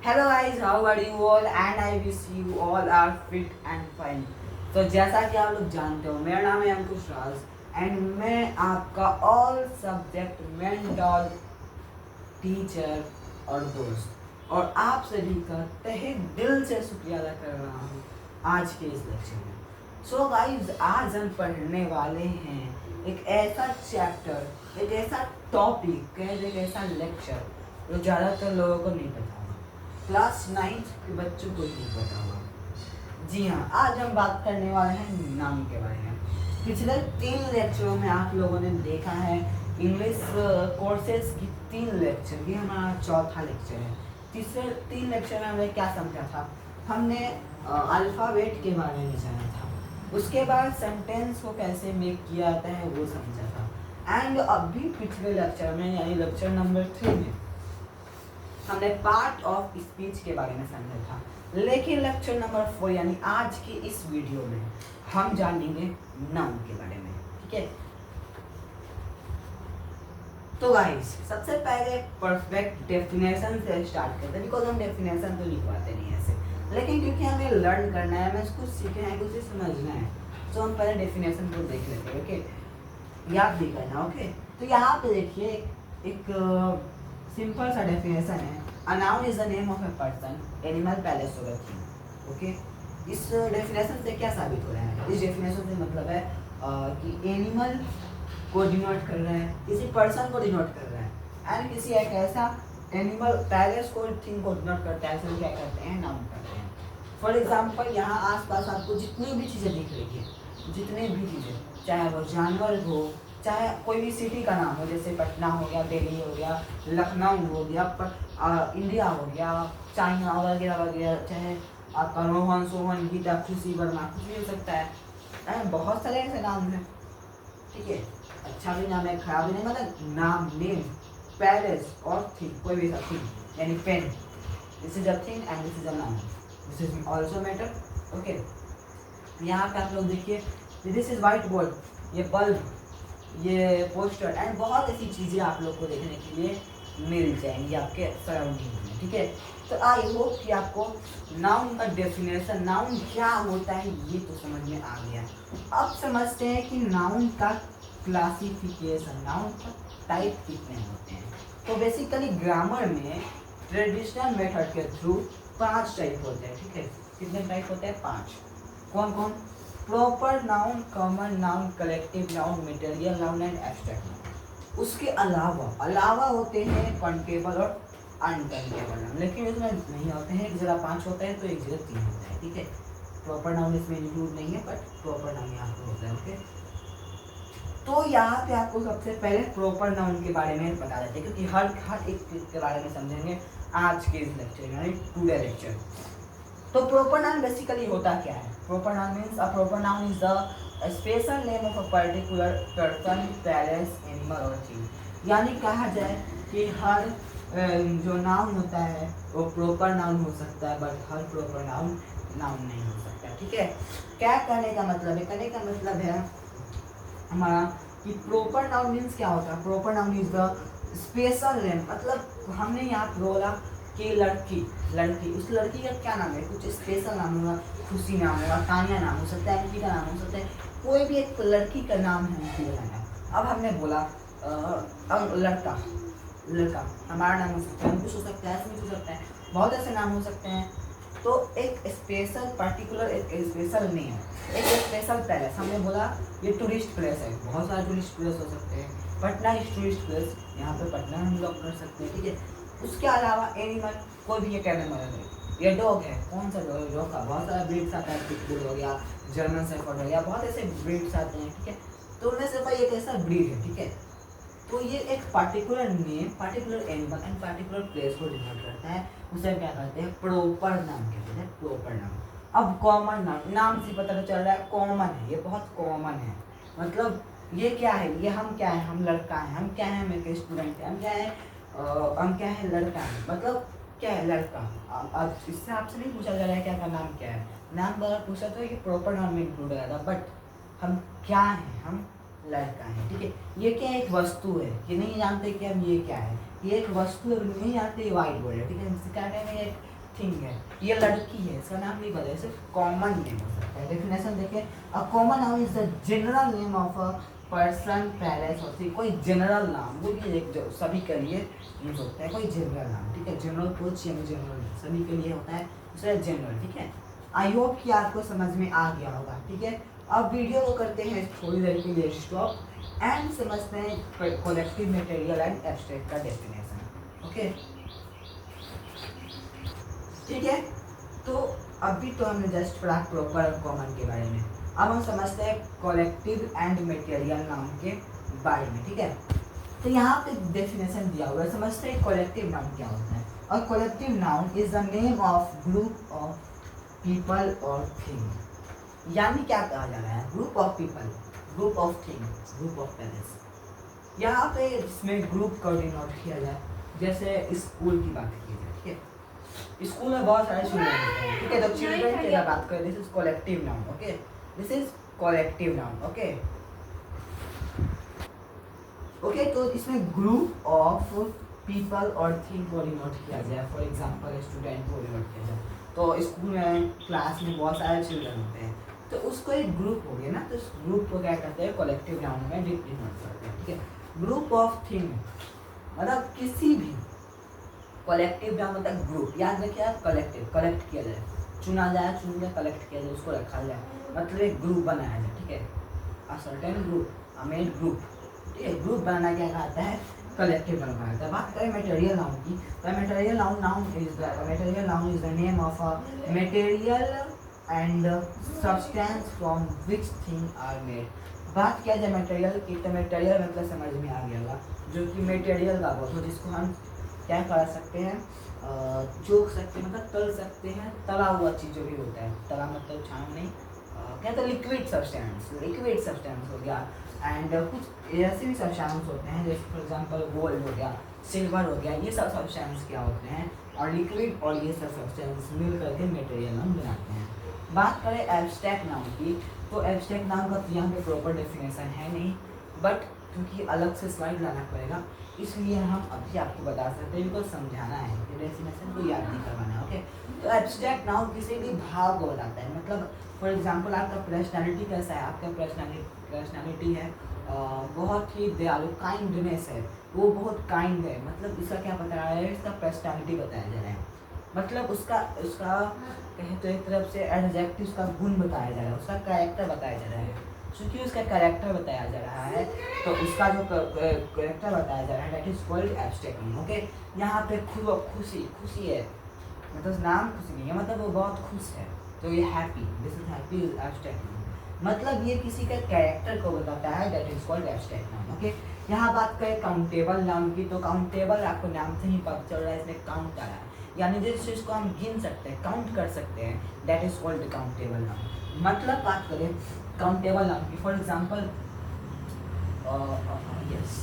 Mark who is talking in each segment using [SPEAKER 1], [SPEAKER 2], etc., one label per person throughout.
[SPEAKER 1] Hello guys, how are you all and I wish you all are fit and fine. तो जैसा कि आप लोग जानते हो, मेरा नाम है अंकुश राज एंड मैं आपका ऑल सब्जेक्ट मेंटर टीचर और दोस्त और आप सभी का तहे दिल से शुक्रिया अदा कर रहा हूँ आज के इस लेक्चर में। सो गाइस, आज हम पढ़ने वाले हैं एक ऐसा चैप्टर, एक ऐसा टॉपिक, एक ऐसा लेक्चर जो ज़्यादातर लोगों को नहीं पता, क्लास 9th के बच्चों को नहीं पता होगा। जी हाँ, आज हम बात करने वाले हैं नाउन के बारे में। पिछले 3 लेक्चरों में आप लोगों ने देखा है इंग्लिश कोर्सेज की 3 लेक्चर, ये हमारा चौथा लेक्चर है। तीसरे 3 लेक्चर में हमने क्या समझा था? हमने अल्फ़ाबेट के बारे में जाना था, उसके बाद सेंटेंस को कैसे मेक किया जाता है वो समझा था। एंड अभी पिछले लेक्चर में यानी लेक्चर नंबर 3 में हमने पार्ट ऑफ स्पीच के बारे में समझा था। लेकिन लेक्चर नंबर 4 यानी आज की इस वीडियो में हम जानेंगे नाउन के बारे में, ठीक है। तो गाइस, सबसे पहले परफेक्ट डेफिनेशन से स्टार्ट करते हैं, बिकॉज हम डेफिनेशन तो लिखवाते नहीं ऐसे, लेकिन क्योंकि हमें लर्न करना है, हमें कुछ सीखना है, कुछ समझना है, तो हम पहले डेफिनेशन को देख लेते हैं। ओके, याद भी करना। ओके, तो यहाँ पे देखिए एक सिंपल सा डेफिनेशन है। A noun is the name of a person, animal, palace और थिंग। ओके, इस डेफिनेशन से क्या साबित हो रहा है? इस डेफिनेशन से मतलब है कि एनिमल को डिनोट कर रहा है, किसी पर्सन को डिनोट कर रहा है, एंड किसी एक ऐसा एनिमल, पैलेस को, थिंग को डिनोट करता है। ऐसे क्या करते हैं? नाउन करते हैं। फॉर एग्जाम्पल, यहाँ आसपास आपको जितनी भी चीज़ें दिख रही है, जितनी भी चीज़ें, चाहे वो जानवर हो, चाहे कोई भी सिटी का नाम हो, जैसे पटना हो गया, दिल्ली हो गया, लखनऊ हो गया, इंडिया हो गया, चाइना वगैरह वगैरह, चाहे आपका रोहन, सोहन, गीता, खुशी, वर्मा, कुछ भी हो सकता है। बहुत सारे ऐसे नाम हैं, ठीक है। अच्छा भी नाम है, खराब भी नहीं, मतलब नाम, नेम, पैलेस और थिंग, कोई भी थिंग, यानी pen, this is a thing and this is a noun, this is also matter. Okay, यहाँ पे आप लोग देखिए, दिस इज व्हाइट बोर्ड, ये बल्ब, ये पोस्टर एंड बहुत ऐसी चीज़ें आप लोग को देखने के लिए मिल जाएंगी आपके सराउंडिंग में, ठीक है। तो आई होप कि आपको नाउन का डेफिनेशन, नाउन क्या होता है, ये तो समझ में आ गया। अब समझते हैं कि नाउन का क्लासिफिकेशन, नाउन का टाइप कितने होते हैं। तो बेसिकली ग्रामर में ट्रेडिशनल मेथड के थ्रू 5 टाइप होते हैं, ठीक है। कितने टाइप होते हैं? 5। कौन कौन? Proper noun, common noun, collective noun, material noun and abstract noun. उसके अलावा होते हैं काउंटेबल और अनकाउंटेबल नाउन, लेकिन इसमें नहीं होते हैं। एक जगह 5 होते हैं तो एक जगह 3 होता है, ठीक है। प्रॉपर नाउन इसमें इंक्लूड नहीं है, बट प्रॉपर नाउन यहाँ पर होता है। ओके, तो यहाँ पे आपको सबसे पहले प्रॉपर नाउन के बारे में बता देते हैं, क्योंकि हर एक चीज़ के बारे में समझेंगे आज के इस लेक्चर में, यानी टुडे लेक्चर। तो प्रॉपर नाउन बेसिकली होता क्या है? Proper noun means a proper noun is the special name of a particular person, palace, animal और थिंग। यानी कहा जाए कि हर जो नाउन होता है वो प्रॉपर नाउन हो सकता है, but her proper noun noun नहीं हो सकता, ठीक है। क्या कहने का मतलब है? कहने का मतलब है हमारा कि प्रॉपर नाउन मीन्स क्या होता है? Proper noun is the special name, मतलब हमने यहाँ बोला कि लड़की, उस लड़की का क्या नाम है? कुछ स्पेशल नाम होगा, खुशी नाम होगा, तानिया नाम हो सकता है, एमपी का नाम हो सकता है, कोई भी एक लड़की का नाम है हमको बताना। अब हमने बोला लड़का हमारा नाम हो सकता है, कुछ हो सकता है, ऐसे हो सकता है, बहुत ऐसे नाम हो सकते हैं। तो एक स्पेशल पर्टिकुलर, एक स्पेशल नेम, एक स्पेशल पैलेस, हमने बोला ये टूरिस्ट प्लेस है, बहुत सारे टूरिस्ट प्लेस हो सकते हैं। पटना इज टूरिस्ट प्लेस, यहाँ पे पटना हम लोग कर सकते हैं, ठीक है। उसके अलावा एनिमल, कोई भी एक एनिमल है, ये डॉग है, कौन सा डॉग है? डॉग का बहुत सारा ब्रीड्स आता है, पिटबुल हो गया, जर्मन शेफर्ड हो गया, बहुत ऐसे ब्रीड्स आते हैं, ठीक है। तो उनमें से भाई एक ऐसा ब्रीड है, ठीक है। तो ये एक particular name, particular animal and particular place को डिनोट करता है, उसे क्या कहते हैं? प्रॉपर नाम कहते हैं, प्रॉपर नाम। अब कॉमन नाम, नाम से पता चल रहा है कॉमन है, ये बहुत कॉमन है, मतलब ये क्या है? ये हम क्या है? हम लड़का है, हम क्या है? हम एक स्टूडेंट है, हम क्या है? हम क्या है? लड़का है, मतलब क्या है? लड़का। अब इससे आपसे नहीं पूछा जा रहा है क्या का नाम क्या है, नाम अगर पूछा तो ये प्रॉपर नाम में इंक्लूड हो जाता, बट हम क्या है? हम लड़का है, ठीक है। ये क्या है? एक वस्तु है, ये नहीं जानते कि हम ये क्या है, ये एक वस्तु है, नहीं जानते ये वाइट बोर्ड है, ठीक है। क्या कहेंगे? एक थिंग है, ये लड़की है, इसका नाम नहीं पता, सिर्फ कॉमन नेम हो सकता है। डेफिनेशन देखें, a common noun is the general name of a person, place और थिंग। कोई जनरल नाम, वो भी एक जो सभी के लिए यूज होता है, कोई जनरल नाम, ठीक है। जनरल कुछ यानी जनरल सभी के लिए होता है, दूसरा जनरल, ठीक है। आई होप कि आपको समझ में आ गया होगा, ठीक है। अब वीडियो को करते हैं थोड़ी देर के लिए स्टॉप एंड समझते हैं कलेक्टिव मटेरियल एंड एब्स्ट्रैक्ट का डेफिनेशन, ओके, ठीक है। तो अभी तो हमने जस्ट पढ़ा प्रॉपर कॉमन के बारे में, अब हम समझते हैं कलेक्टिव एंड मटेरियल नाउन के बारे में, ठीक है। तो यहाँ पे डेफिनेशन दिया हुआ है, समझते हैं कलेक्टिव नाउन क्या होता है। और collective noun is the name of group of people और थिंग, यानी क्या कहा जा रहा है, group of people, group of thing, group of places. यहाँ पे इसमें ग्रुप को डिनोट किया जाए, जैसे स्कूल की बात की जाए, ठीक है। स्कूल में बहुत सारे चिल्ड्रन होते हैं, ठीक है। तो चिल्ड्रन की अगर बात करें, this is collective noun, okay, this is collective noun, okay, okay. तो इसमें ग्रुप ऑफ पीपल और थिंग को डिनोट किया जाए, फॉर एग्जांपल स्टूडेंट को डिनोट किया जाए, तो स्कूल में क्लास में बहुत सारे चिल्ड्रन होते हैं, तो उसको एक ग्रुप हो गया ना, तो उस ग्रुप को क्या कहते हैं, कलेक्टिव नाउन में डिनोट करते हैं, ठीक है। ग्रुप ऑफ थिंग मतलब किसी भी, कलेक्टिव नाउन मतलब ग्रुप, याद रखिए आप, कलेक्टिव, कलेक्ट किया जाए, चुना जाए, चुन के कलेक्ट किया जाए, उसको रखा जाए, मतलब एक ग्रुप बनाया जाए, ठीक है। A certain group, a main group, ठीक है। ग्रुप बनाना क्या कहता है, कलेक्टिव बनाना है। बात करें मटेरियल नाउन की, तो material noun is the name of a material and substance from which thing are made. बात किया जाए मटेरियल की, तो मटेरियल मतलब समझ में आ गया होगा, जो कि मटेरियल का बहुत हो, जिसको हम क्या कर सकते हैं, जोक सकते हैं, मतलब तल सकते हैं, तला हुआ चीज़ जो भी होता है, तला मतलब छान नहीं, क्या तो लिक्विड सब्सटेंस हो गया। एंड कुछ ऐसे भी सब्सटेंस होते हैं, जैसे फॉर एग्जांपल गोल्ड हो गया, सिल्वर हो गया, ये सब सब्सटेंस क्या होते हैं, और लिक्विड और ये सब सब्सटेंस मिल करके मटेरियल नाउन बनाते हैं। बात करें एब्स्ट्रैक्ट नाउन की, तो एब्स्ट्रैक्ट नाउन का यहाँ पे प्रॉपर डेफिनेशन है नहीं, बट क्योंकि अलग से स्लाइड लाना पड़ेगा, इसलिए हम अभी आपको बता सकते हैं, इनको समझाना है, डेफिनेशन को याद नहीं करवाना है, ओके। तो एब्स्ट्रैक्ट नाउन किसी भी भाव को बताता है, मतलब फॉर एग्जांपल आपका पर्सनालिटी कैसा है, आपका पर्सनालिटी है बहुत ही दयालु, काइंडनेस है, वो बहुत काइंड है, मतलब इसका क्या बता रहा है, इसका पर्सनालिटी बताया जा रहा है, मतलब उसका कहें तो एक तरफ से एडजेक्टिव, उसका गुण बताया जा रहा है, उसका कैरेक्टर बताया जा रहा है। क्योंकि उसका कैरेक्टर बताया जा रहा है, तो उसका जो कैरेक्टर बताया जा रहा है, that is called abstract noun, okay. यहाँ पे खुशी है, मतलब नाम खुशी नहीं है, मतलब वो बहुत खुश है, तो ये happy, this is happy is abstract noun, मतलब ये किसी का कैरेक्टर को बताता है, that is called abstract noun, okay. यहाँ बात करें काउंटेबल नाउन की, तो काउंटेबल आपको नाम से ही पता चल रहा है, इसमें काउंट आ रहा है, यानी जिस चीज़ को हम गिन सकते हैं, काउंट कर सकते हैं, that is called countable noun. मतलब बात करें काउंटेबल नाउन की, फॉर एग्जांपल यस,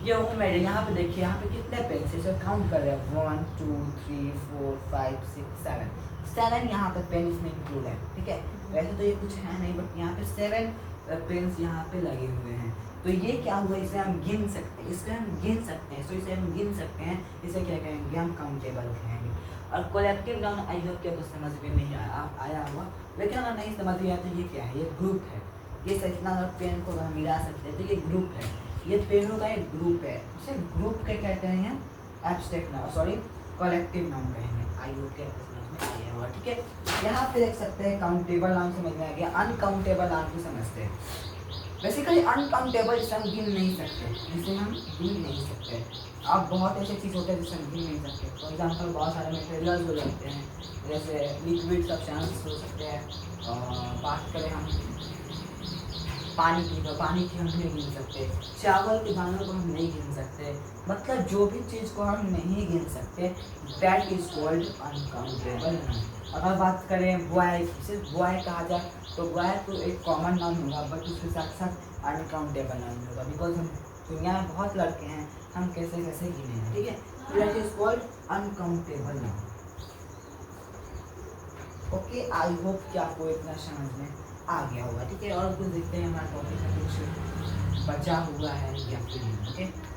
[SPEAKER 1] ये हूँ मेरे, यहाँ पे देखिए, यहाँ पे कितने पेन से काउंट कर रहे हैं, 1 2 3 4 5 6 7 यहाँ पे पेन इसमें इंक्लूड है, ठीक है। वैसे तो ये कुछ है नहीं, बट यहाँ पे 7 पेन्स यहाँ पे लगे हुए हैं, तो ये क्या हुआ, इसे हम गिन सकते हैं, इसे हम गिन सकते हैं, तो इसे हम गिन सकते हैं, इसे क्या कहेंगे, हम काउंटेबल कहेंगे। और कलेक्टिव नाउन आई होप कि आपको समझ में नहीं आया हुआ, लेकिन अगर नहीं समझ में आया तो ये क्या है, ये ग्रुप है, ये इतना अगर पेन को हम मिला सकते हैं, तो ये ग्रुप है, ये पेनों का एक ग्रुप है, इसे ग्रुप के कहते हैं abstract noun, sorry collective noun कहेंगे। आई होप कि आपको समझ में आया हुआ, ठीक है। यहाँ पे देख सकते हैं काउंटेबल नाउन समझ में आ गया, अनकाउंटेबल नाउन को समझते हैं। बेसिकली अनकाउंटेबल जिसे हम गिन नहीं सकते, जिसे हम गिन नहीं सकते, अब बहुत ऐसे चीज़ होते हैं जिसे हम गिन नहीं सकते, फॉर एग्जांपल बहुत सारे मटेरियल्स हो जाते हैं, जैसे लिक्विड सब्सटेंस हो सकते हैं, बात करें हम पानी की, तो पानी की हम नहीं गिन सकते, चावल के दानों को हम नहीं गिन सकते, मतलब जो भी चीज़ को हम नहीं गिन सकते, that is called uncountable noun. अगर बात करें बॉय, सिर्फ बॉय कहा जाए, तो बॉय तो एक कॉमन नाउन होगा, बट उसके साथ साथ अनकाउंटेबल नाउन होगा, बिकॉज हम दुनिया में बहुत लड़के हैं, हम कैसे कैसे गिने, ठीक है। That is called uncountable noun, okay. I hope कि आपको इतना समझ में आ गया होगा, ठीक है। और कुछ देखते हैं हमारा टॉपिक में कुछ बचा हुआ है या फिर नहीं, ओके।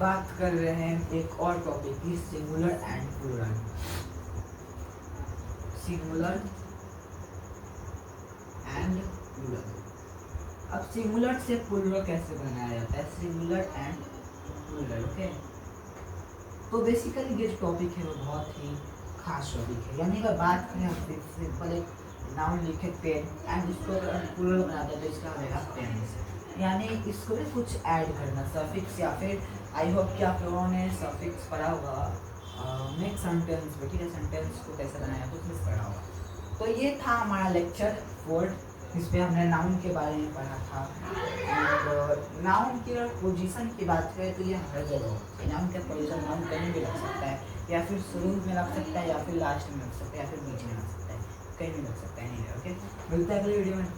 [SPEAKER 1] बात कर रहे हैं एक और टॉपिक की, singular and plural. Singular and plural. अब सिंगुलर से प्लूरल कैसे बनाया जाता है, सिंगुलर एंड प्लूरल। ओके, तो बेसिकली ये जो टॉपिक है वो बहुत ही खास टॉपिक है। यानी अगर बात करें हम सिंपल एक नाउन लिखे पेन एंड इसको अगर प्लूरल बनाते हैं तो इसका रहेगा पेन्स, यानी इसको भी कुछ ऐड करना, सफिक्स, या फिर आई होप कि आप लोगों ने सफिक्स पढ़ा होगा मेक सेंटेंस में, ठीक है, सेंटेंस को कैसे बनाया कुछ मिस पढ़ा होगा। तो ये था हमारा लेक्चर 4, इस पे हमने नाउन के बारे में पढ़ा था। एंड नाउन की अगर पोजीशन की बात करें तो ये हर जगह नाउन का पोजीशन नाउन कहीं भी लग सकता है, या फिर शुरू में लग सकता है, या फिर लास्ट में लग सकता है, या फिर बीच में लग सकता है, कहीं भी लग सकता है। नहीं, ओके, मिलता है अगले वीडियो में।